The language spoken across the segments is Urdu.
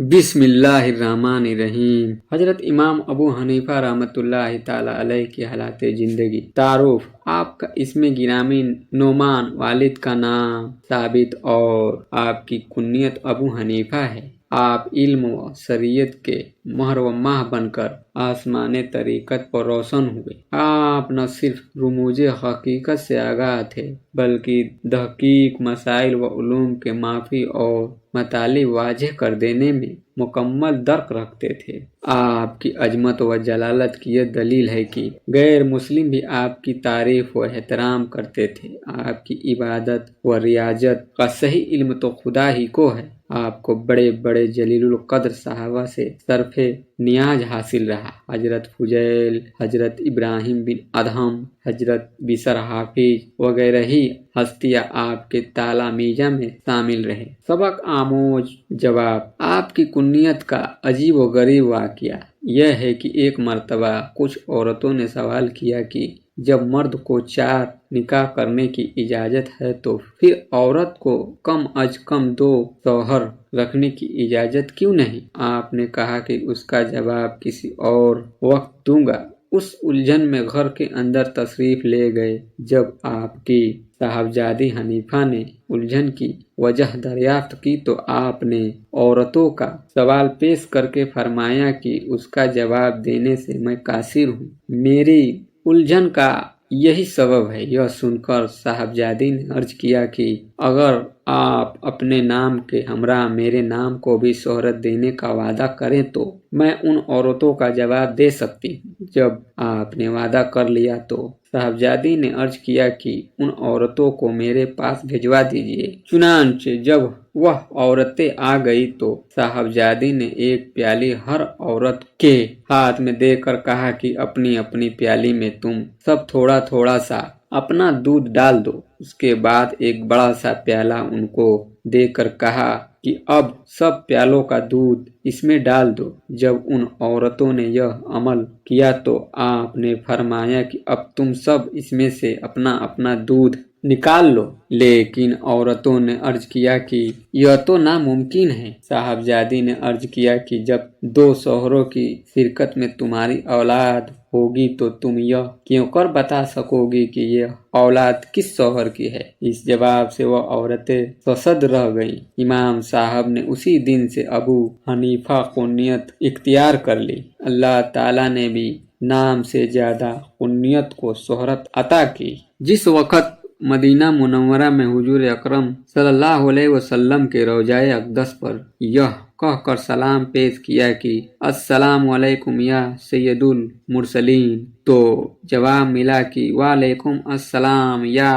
بسم اللہ الرحمن الرحیم۔ حضرت امام ابو حنیفہ رحمۃ اللہ تعالی علیہ کی حالات زندگی۔ تعارف: آپ کا اسم گرامی نعمان، والد کا نام ثابت اور آپ کی کنیت ابو حنیفہ ہے۔ آپ علم و شریعت کے مہر و ماہ بن کر آسمان طریقت پر روشن ہوئے۔ آپ نہ صرف رموز حقیقت سے آگاہ تھے بلکہ تحقیق مسائل و علوم کے معافی اور مطالب واضح کر دینے میں مکمل درک رکھتے تھے۔ آپ کی عظمت و جلالت کی یہ دلیل ہے کہ غیر مسلم بھی آپ کی تعریف و احترام کرتے تھے۔ آپ کی عبادت و ریاضت کا صحیح علم تو خدا ہی کو ہے۔ آپ کو بڑے بڑے جلیل القدر صحابہ سے صرف نیاز حاصل رہا۔ حضرت فضیل، حضرت ابراہیم بن ادہم، حضرت بشر حافظ وغیرہ ہی ہستیاں آپ کے تلامذہ میں شامل رہے۔ سبق آموز جواب: آپ کی کنیت کا عجیب و غریب واقعہ یہ ہے کہ ایک مرتبہ کچھ عورتوں نے سوال کیا کہ جب مرد کو 4 نکاح کرنے کی اجازت ہے تو پھر عورت کو کم از کم 2 شوہر رکھنے کی اجازت کیوں نہیں؟ آپ نے کہا کہ اس کا جواب کسی اور وقت دوں گا۔ اس الجھن میں گھر کے اندر تشریف لے گئے۔ جب آپ کی صاحبزادی حنیفہ نے الجھن کی وجہ دریافت کی تو آپ نے عورتوں کا سوال پیش کر کے فرمایا کہ اس کا جواب دینے سے میں قاصر ہوں۔ میری الجھن کا یہی سبب ہے۔ یہ سن کر صاحبزادی نے عرض کیا کہ اگر آپ اپنے نام کے ہمراہ میرے نام کو بھی شہرت دینے کا وعدہ کریں تو میں ان عورتوں کا جواب دے سکتی ہوں۔ جب آپ نے وعدہ کر لیا تو صاحبزادی نے عرض کیا کہ ان عورتوں کو میرے پاس بھجوا دیجیے۔ چنانچہ جب وہ عورتیں آ گئی تو صاحبزادی نے ایک پیالی ہر عورت کے ہاتھ میں دے کر کہا کہ اپنی اپنی پیالی میں تم سب تھوڑا تھوڑا سا اپنا دودھ ڈال دو۔ اس کے بعد ایک بڑا سا پیالہ ان کو دے کر کہا کہ اب سب پیالوں کا دودھ اس میں ڈال دو۔ جب ان عورتوں نے یہ عمل کیا تو آپ نے فرمایا کہ اب تم سب اس میں سے اپنا اپنا دودھ نکال لو۔ لیکن عورتوں نے عرض کیا کہ یہ تو ناممکن ہے۔ صاحبزادی نے عرض کیا کہ جب 2 شوہروں کی شرکت میں تمہاری اولاد ہوگی تو تم یہ کیوں کر بتا سکو گی کہ یہ اولاد کس شوہر کی ہے؟ اس جواب سے وہ عورتیں ششدر رہ گئیں۔ امام صاحب نے اسی دن سے ابو حنیفہ کنیت اختیار کر لی۔ اللہ تعالیٰ نے بھی نام سے زیادہ کنیت کو شہرت عطا کی۔ جس وقت مدینہ منورہ میں حضور اکرم صلی اللہ علیہ وسلم کے روضہ اقدس پر یہ کہہ کر سلام پیش کیا کہ السلام علیکم یا سید المرسلین، تو جواب ملا کہ وعلیکم السلام یا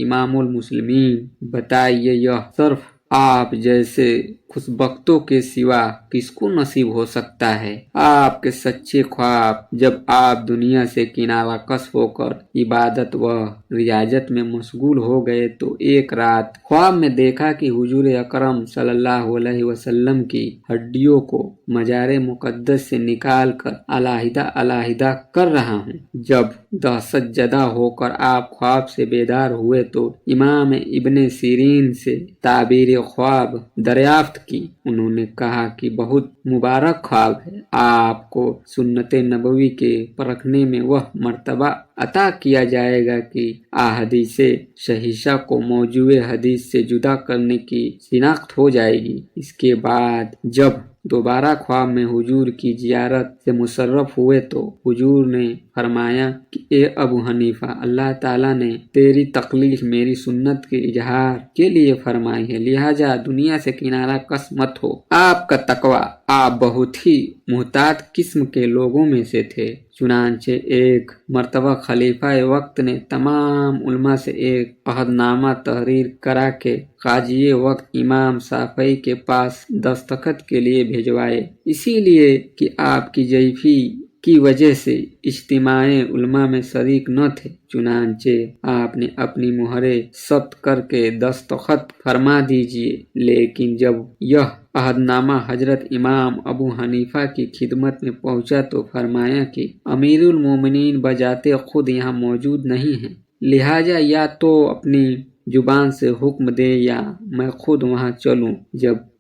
امام المسلمین۔ بتائیے یہ صرف آپ جیسے خوشبختوں کے سوا کس کو نصیب ہو سکتا ہے؟ آپ کے سچے خواب جب آپ دنیا سے کنارہ کش ہو کر عبادت و ریاضت میں مشغول ہو گئے تو ایک رات خواب میں دیکھا کہ حضور اکرم صلی اللہ علیہ وسلم کی ہڈیوں کو مزار مقدس سے نکال کر علیحدہ علیحدہ کر رہا ہوں۔ جب دہشت زدہ ہو کر آپ خواب سے بیدار ہوئے تو امام ابن سیرین سے تعبیر خواب دریافت کی۔ انہوں نے کہا کہ بہت مبارک خواب ہے، آپ کو سنت نبوی کے پرکھنے میں وہ مرتبہ عطا کیا جائے گا کہ احادیث صحیحہ کو موضوع حدیث سے جدا کرنے کی شناخت ہو جائے گی۔ اس کے بعد جب دوبارہ خواب میں حضور کی زیارت سے مشرف ہوئے تو حضور نے فرمایا کہ اے ابو حنیفہ، اللہ تعالیٰ نے تیری تخلیق میری سنت کے اظہار کے لیے فرمائی ہے، لہٰذا دنیا سے کنارہ کش مت ہو۔ آپ کا تقویٰ، آپ بہت ہی محتاط قسم کے لوگوں میں سے تھے۔ چنانچہ ایک مرتبہ خلیفہ وقت نے تمام علماء سے ایک عہد نامہ تحریر کرا کے قاضی وقت امام شافعی کے پاس دستخط کے لیے بھجوائے، اسی لیے کہ آپ کی ضعیفی کی وجہ سے اجتماع علماء میں شریک نہ تھے۔ چنانچہ آپ نے اپنی مہریں ثبت کر کے دستخط فرما دیجیے۔ لیکن جب یہ عہد نامہ حضرت امام ابو حنیفہ کی خدمت میں پہنچا تو فرمایا کہ امیر المومنین بذات خود یہاں موجود نہیں ہیں، لہٰذا یا تو اپنی زبان سے حکم دے یا میں خود وہاں چلوں۔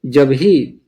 جب ہی